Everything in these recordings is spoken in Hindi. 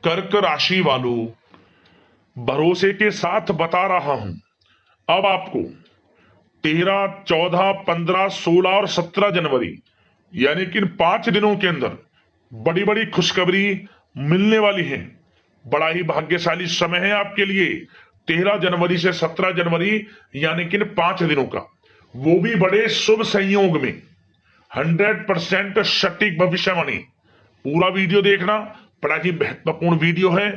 कर्क राशि वालों, भरोसे के साथ बता रहा हूं, अब आपको 13, 14, 15, 16 और 17 जनवरी यानी कि इन 5 दिनों के अंदर बड़ी बड़ी खुशखबरी मिलने वाली है। बड़ा ही भाग्यशाली समय है आपके लिए 13 जनवरी से 17 जनवरी यानी कि इन 5 दिनों का, वो भी बड़े शुभ संयोग में। 100% सटीक भविष्यवाणी। पूरा वीडियो देखना, बड़ा ही महत्वपूर्ण वीडियो है।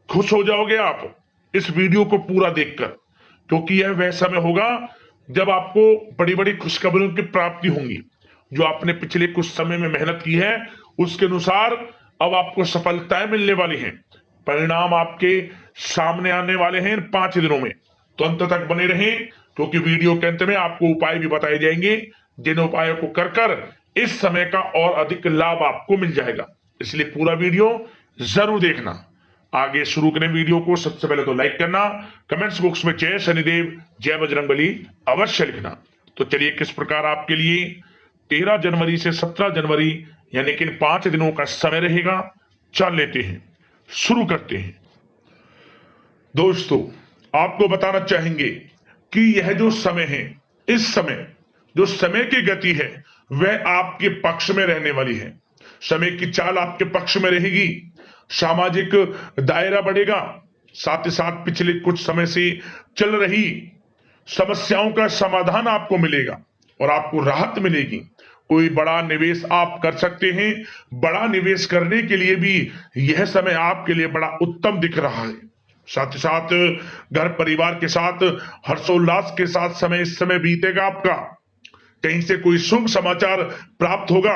खुश हो जाओगे आप इस वीडियो को पूरा देखकर, क्योंकि यह वह समय होगा जब आपको बड़ी बड़ी खुशखबरियों की प्राप्ति होंगी। जो आपने पिछले कुछ समय में मेहनत की है उसके अनुसार अब आपको सफलताएं मिलने वाली हैं। परिणाम आपके सामने आने वाले हैं इन 5 दिनों में। तो अंत तक बने रहें, क्योंकि वीडियो के अंत में आपको उपाय भी बताए जाएंगे, जिन उपायों को कर कर इस समय का और अधिक लाभ आपको मिल जाएगा। इसलिए पूरा वीडियो जरूर देखना। आगे शुरू करें वीडियो को, सबसे पहले तो लाइक करना, कमेंट्स बॉक्स में जय शनिदेव जय बजरंगबली अवश्य लिखना। तो चलिए किस प्रकार आपके लिए 13 जनवरी से 17 जनवरी यानी कि इन 5 दिनों का समय रहेगा, चल लेते हैं, शुरू करते हैं। दोस्तों, आपको बताना चाहेंगे कि यह जो समय है, इस समय जो समय की गति है वह आपके पक्ष में रहने वाली है। समय की चाल आपके पक्ष में रहेगी, सामाजिक दायरा बढ़ेगा, साथ ही साथ पिछले कुछ समय से चल रही समस्याओं का समाधान आपको मिलेगा और आपको राहत मिलेगी। कोई बड़ा निवेश आप कर सकते हैं। बड़ा निवेश करने के लिए भी यह समय आपके लिए बड़ा उत्तम दिख रहा है। साथ ही साथ घर परिवार के साथ हर्षोल्लास के साथ समय इस समय बीतेगा आपका। कहीं से कोई शुभ समाचार प्राप्त होगा।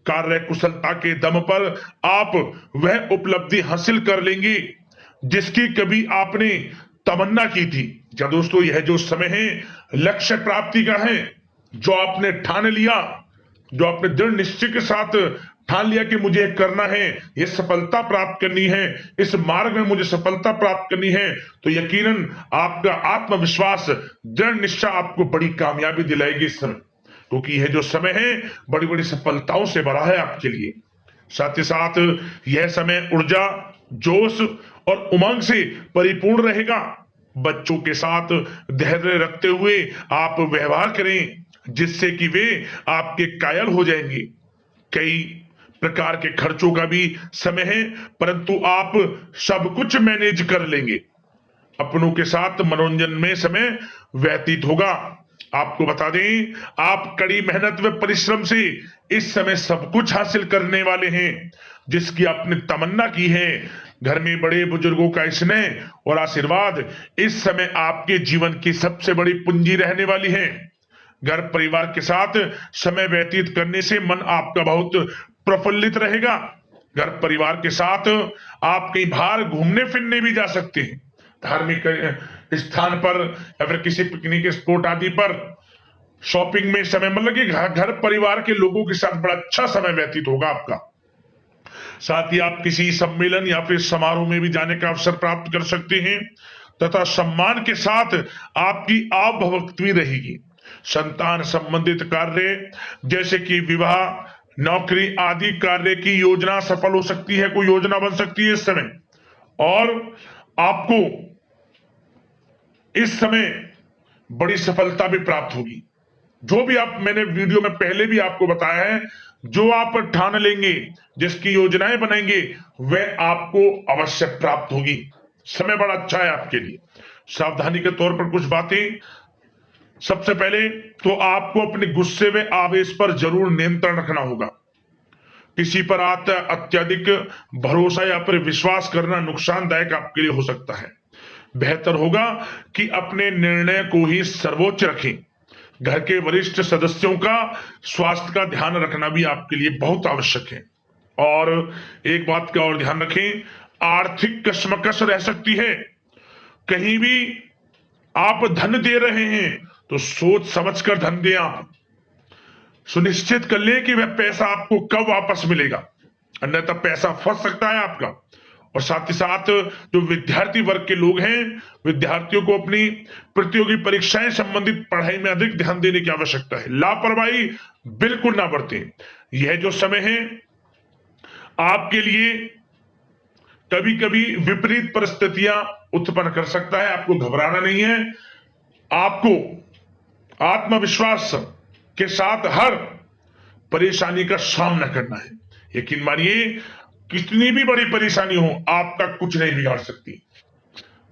कार्य कुशलता के दम पर आप वह उपलब्धि हासिल कर लेंगे जिसकी कभी आपने तमन्ना की थी। क्या दोस्तों, यह जो समय है लक्ष्य प्राप्ति का है। जो आपने ठान लिया, जो आपने दृढ़ निश्चय के साथ ठान लिया कि मुझे करना है, यह सफलता प्राप्त करनी है, इस मार्ग में मुझे सफलता प्राप्त करनी है, तो यकीनन आपका आत्मविश्वास, दृढ़ निश्चय आपको बड़ी कामयाबी दिलाएगी इस समय। क्योंकि यह जो समय है बड़ी बड़ी सफलताओं से भरा है आपके लिए। साथ ही साथ यह समय ऊर्जा, जोश और उमंग से परिपूर्ण रहेगा। बच्चों के साथ धैर्य रखते हुए आप व्यवहार करें, जिससे कि वे आपके कायल हो जाएंगे। कई प्रकार के खर्चों का भी समय है, परंतु आप सब कुछ मैनेज कर लेंगे। अपनों के साथ मनोरंजन में समय व्यतीत होगा। आपको बता दें, आप कड़ी मेहनत व परिश्रम से इस समय सब कुछ हासिल करने वाले हैं जिसकी आपने तमन्ना की है। घर में बड़े बुजुर्गों का स्नेह और आशीर्वाद इस समय आपके जीवन की सबसे बड़ी पूंजी रहने वाली है। घर परिवार के साथ समय व्यतीत करने से मन आपका बहुत प्रफुल्लित रहेगा। घर परिवार के साथ आप कई बार घूमने फिरने भी जा सकते हैं, धार्मिक स्थान पर या फिर किसी पिकनिक स्पॉट आदि पर, शॉपिंग में समय, मतलब कि घर परिवार के लोगों के साथ बड़ा अच्छा समय व्यतीत होगा आपका। साथ ही आप किसी सम्मेलन या फिर समारोह में भी जाने का अवसर प्राप्त कर सकते हैं तथा सम्मान के साथ आपकी आवभगत भी रहेगी। संतान संबंधित कार्य जैसे कि विवाह, नौकरी आदि कार्य की योजना सफल हो सकती है, कोई योजना बन सकती है इस समय। और आपको इस समय बड़ी सफलता भी प्राप्त होगी। जो भी आप, मैंने वीडियो में पहले भी आपको बताया है, जो आप ठान लेंगे, जिसकी योजनाएं बनाएंगे, वह आपको अवश्य प्राप्त होगी। समय बड़ा अच्छा है आपके लिए। सावधानी के तौर पर कुछ बातें। सबसे पहले तो आपको अपने गुस्से व आवेश पर जरूर नियंत्रण रखना होगा। किसी पर अत्यधिक भरोसा या फिर विश्वास करना नुकसानदायक आपके लिए हो सकता है। बेहतर होगा कि अपने निर्णय को ही सर्वोच्च रखें। घर के वरिष्ठ सदस्यों का स्वास्थ्य का ध्यान रखना भी आपके लिए बहुत आवश्यक है। और एक बात का और ध्यान रखें, आर्थिक कशमकश रह सकती है। कहीं भी आप धन दे रहे हैं तो सोच समझकर धन दें। आप सुनिश्चित कर लें कि वह पैसा आपको कब वापस मिलेगा, अन्यथा पैसा फंस सकता है आपका। और साथ ही साथ जो विद्यार्थी वर्ग के लोग हैं, विद्यार्थियों को अपनी प्रतियोगी परीक्षाएं संबंधित पढ़ाई में अधिक ध्यान देने की आवश्यकता है। लापरवाही बिल्कुल ना बरतें। यह जो समय है आपके लिए कभी कभी विपरीत परिस्थितियां उत्पन्न कर सकता है। आपको घबराना नहीं है, आपको आत्मविश्वास के साथ हर परेशानी का सामना करना है। यकीन मानिए, कितनी भी बड़ी परेशानी हो, आपका कुछ नहीं बिगाड़ सकती।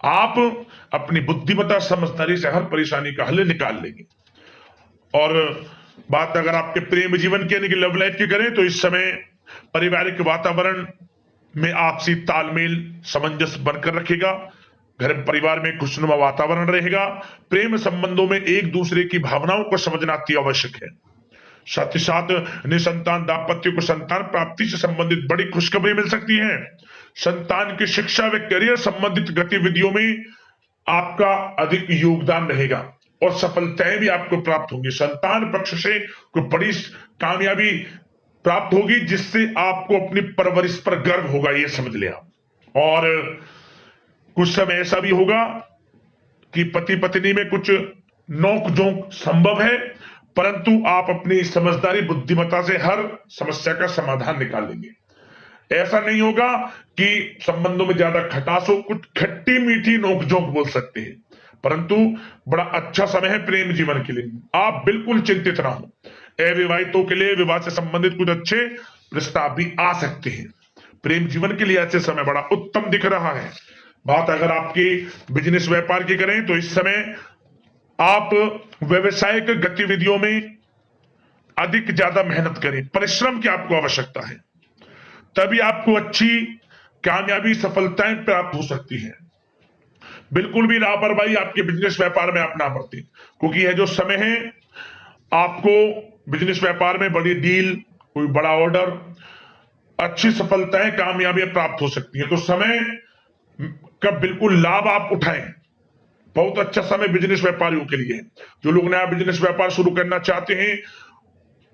आप अपनी बुद्धिमत्ता समझदारी से हर परेशानी का हल निकाल लेंगे। और बात अगर आपके प्रेम जीवन की यानी कि लव लाइफ की करें, तो इस समय पारिवारिक वातावरण में आपसी तालमेल सामंजस्य बनकर रखेगा। घर परिवार में खुशनुमा वातावरण रहेगा। प्रेम संबंधों में एक दूसरे की भावनाओं को समझना अति आवश्यक है। साथ ही साथ निसंतान दाम्पत्य को संतान प्राप्ति से संबंधित बड़ी खुशखबरी मिल सकती है। संतान की शिक्षा व करियर संबंधित गतिविधियों में आपका अधिक योगदान रहेगा और सफलताएं भी आपको प्राप्त होंगी। संतान पक्ष से कोई बड़ी कामयाबी प्राप्त होगी, जिससे आपको अपनी परवरिश पर गर्व होगा, ये समझ लिया। और कुछ समय ऐसा भी होगा कि पति पत्नी में कुछ नोक झोंक संभव है, परंतु आप अपनी समझदारी बुद्धिमत्ता से हर समस्या का समाधान निकाल लेंगे। ऐसा नहीं होगा कि संबंधों में ज्यादा खटास हो, कुछ खट्टी मीठी नोकझोंक बोल सकते हैं, परंतु बड़ा अच्छा समय है प्रेम जीवन के लिए। आप बिल्कुल चिंतित ना हो। अविवाहितों के लिए विवाह से संबंधित कुछ अच्छे प्रस्ताव भी आ सकते हैं। प्रेम जीवन के लिए ऐसे समय बड़ा उत्तम दिख रहा है। बात अगर आपकी बिजनेस व्यापार की करें, तो इस समय आप व्यवसायिक गतिविधियों में अधिक ज्यादा मेहनत करें, परिश्रम की आपको आवश्यकता है, तभी आपको अच्छी कामयाबी सफलताएं प्राप्त हो सकती है। बिल्कुल भी लापरवाही आपके बिजनेस व्यापार में आप ना बरतें, क्योंकि यह जो समय है, आपको बिजनेस व्यापार में बड़ी डील, कोई बड़ा ऑर्डर, अच्छी सफलताएं कामयाबियां प्राप्त हो सकती है। तो समय का बिल्कुल लाभ आप उठाएं। बहुत अच्छा समय बिजनेस व्यापारियों के लिए। जो लोग नया बिजनेस व्यापार शुरू करना चाहते हैं,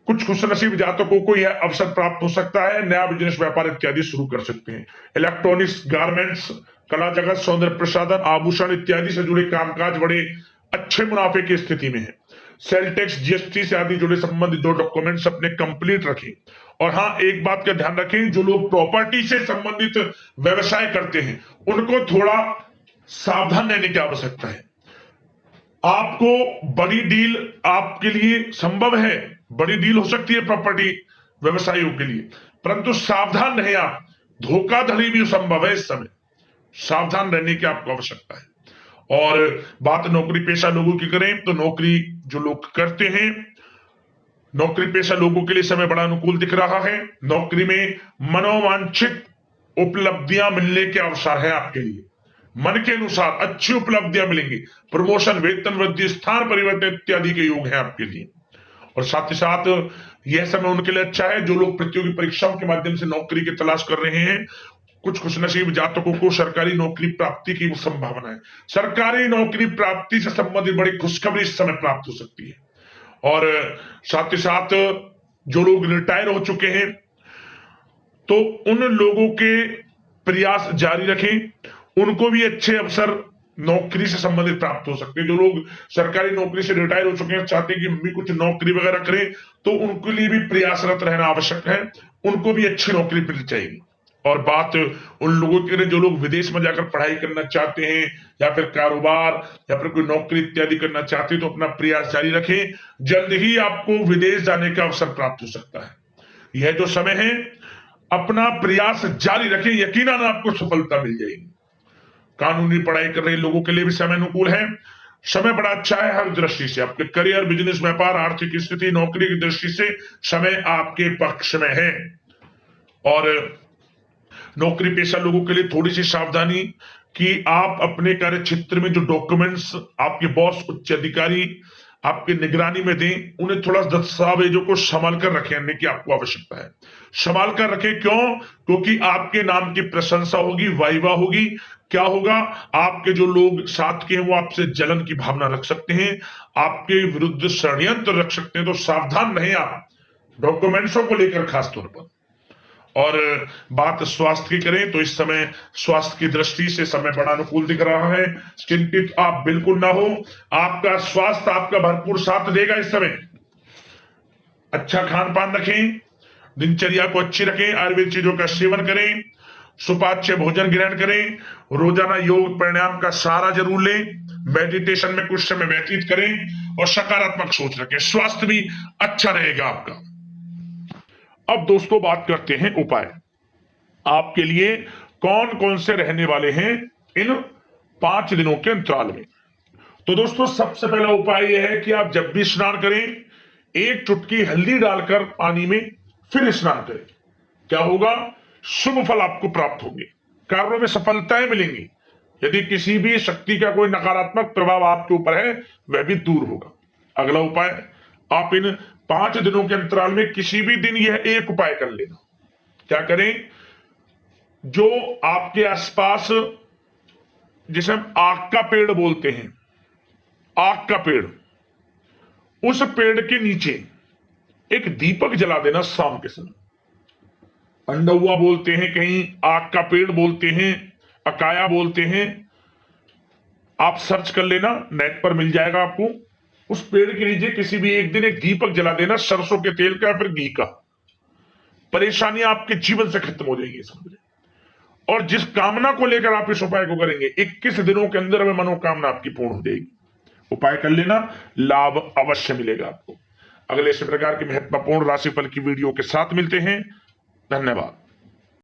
कुछ खुशनसीब जातकों को यह अवसर प्राप्त हो सकता है, नया बिजनेस व्यापार इत्यादि शुरू कर सकते हैं। इलेक्ट्रॉनिक्स, गारमेंट्स, कला जगत, सौंदर्य प्रसाधन, आभूषण इत्यादि से जुड़े कामकाज बड़े अच्छे मुनाफे की स्थिति में है। सेल टैक्स, जीएसटी से आदि जुड़े संबंधित दो डॉक्यूमेंट्स अपने कंप्लीट रखें। और हाँ, एक बात का ध्यान रखें, जो लोग प्रॉपर्टी से संबंधित व्यवसाय करते हैं, उनको थोड़ा सावधान रहने की आवश्यकता है। आपको बड़ी डील आपके लिए संभव है, बड़ी डील हो सकती है प्रॉपर्टी व्यवसायियों के लिए, परंतु सावधान रहे आप। धोखाधड़ी भी संभव है इस समय, सावधान रहने की आपको आवश्यकता है। और बात नौकरी पेशा लोगों की करें, तो नौकरी जो लोग करते हैं, नौकरी पेशा लोगों के लिए समय बड़ा अनुकूल दिख रहा है। नौकरी में मनोवांछित उपलब्धियां मिलने के अवसर है आपके लिए। मन के अनुसार अच्छी उपलब्धियां मिलेंगी। प्रमोशन, वेतन वृद्धि, स्थान परिवर्तन इत्यादि के योग है आपके लिए। और साथ ही साथ यह समय उनके लिए अच्छा है जो लोग प्रतियोगी परीक्षाओं के माध्यम से नौकरी की तलाश कर रहे हैं। कुछ खुशनसीब जातकों को सरकारी नौकरी प्राप्ति की संभावना है। सरकारी नौकरी प्राप्ति से संबंधित बड़ी खुशखबरी इस समय प्राप्त हो सकती है। और साथ ही साथ जो लोग रिटायर हो चुके हैं, तो उन लोगों के प्रयास जारी रखें, उनको भी अच्छे अवसर नौकरी से संबंधित प्राप्त हो सकते हैं। जो लोग सरकारी नौकरी से रिटायर हो चुके हैं, चाहते हैं कि हम भी कुछ नौकरी वगैरह करें, तो उनके लिए भी प्रयासरत रहना आवश्यक है, उनको भी अच्छी नौकरी मिल जाएगी। और बात उन लोगों के लिए जो लोग विदेश में जाकर पढ़ाई करना चाहते हैं, या फिर कारोबार, या फिर कोई नौकरी इत्यादि करना चाहते हैं, तो अपना प्रयास जारी रखें। जल्द ही आपको विदेश जाने का अवसर प्राप्त हो सकता है। यह जो समय है, अपना प्रयास जारी रखें, यकीनन आपको सफलता मिल जाएगी। कानूनी पढ़ाई कर रहे लोगों के लिए भी समय अनुकूल है। समय बड़ा अच्छा है हर दृष्टि से। आपके करियर, बिजनेस, व्यापार, आर्थिक स्थिति, नौकरी की दृष्टि से समय आपके पक्ष में है। और नौकरी पेशा लोगों के लिए थोड़ी सी सावधानी कि आप अपने कार्य क्षेत्र में जो डॉक्यूमेंट्स आपके बॉस, उच्च अधिकारी आपकी निगरानी में दें, उन्हें थोड़ा दस्तावेजों को संभाल कर रखने की आपको आवश्यकता है। संभाल कर रखें, क्यों? क्योंकि आपके नाम की प्रशंसा होगी, वाइवा होगी। क्या होगा? आपके जो लोग साथ के हैं वो आपसे जलन की भावना रख सकते हैं, आपके विरुद्ध षड्यंत्र रख सकते हैं। तो सावधान रहें आप डॉक्यूमेंट्सों को लेकर खास तौर पर। और बात स्वास्थ्य की करें, तो इस समय स्वास्थ्य की दृष्टि से समय बड़ा अनुकूल दिख रहा है। चिंतित आप बिल्कुल ना हो, आपका स्वास्थ्य आपका भरपूर साथ देगा इस समय। अच्छा खान पान रखें, दिनचर्या को अच्छी रखें, आयुर्वेद चीजों का सेवन करें, सुपाच्य भोजन ग्रहण करें, रोजाना योग प्राणायाम का सहारा जरूर लें, मेडिटेशन में कुछ समय व्यतीत करें और सकारात्मक सोच रखें, स्वास्थ्य भी अच्छा रहेगा आपका। अब दोस्तों बात करते हैं उपाय आपके लिए कौन कौन से रहने वाले हैं इन 5 दिनों के अंतराल में। तो दोस्तों सबसे पहला उपाय यह है कि आप जब भी स्नान करें 1 चुटकी हल्दी डालकर पानी में फिर स्नान करें। क्या होगा? शुभ फल आपको प्राप्त होंगे, कार्यों में सफलताएं मिलेंगी। यदि किसी भी शक्ति का कोई नकारात्मक प्रभाव आपके ऊपर है वह भी दूर होगा। अगला उपाय, आप इन 5 दिनों के अंतराल में किसी भी दिन यह एक उपाय कर लेना। क्या करें? जो आपके आसपास, जिसे हम आग का पेड़ बोलते हैं, आग का पेड़, उस पेड़ के नीचे एक दीपक जला देना शाम के समय। अंडहुआ बोलते हैं, कहीं आग का पेड़ बोलते हैं, अकाया बोलते हैं, आप सर्च कर लेना, नेट पर मिल जाएगा आपको। उस पेड़ के नीचे किसी भी एक दिन एक दीपक जला देना, सरसों के तेल का या फिर घी का। परेशानियां आपके जीवन से खत्म हो जाएंगी समझे। और जिस कामना को लेकर आप इस उपाय को करेंगे 21 दिनों के अंदर में मनोकामना आपकी पूर्ण हो जाएगी। उपाय कर लेना, लाभ अवश्य मिलेगा आपको। अगले इसी प्रकार के महत्वपूर्ण राशिफल की वीडियो के साथ मिलते हैं। धन्यवाद।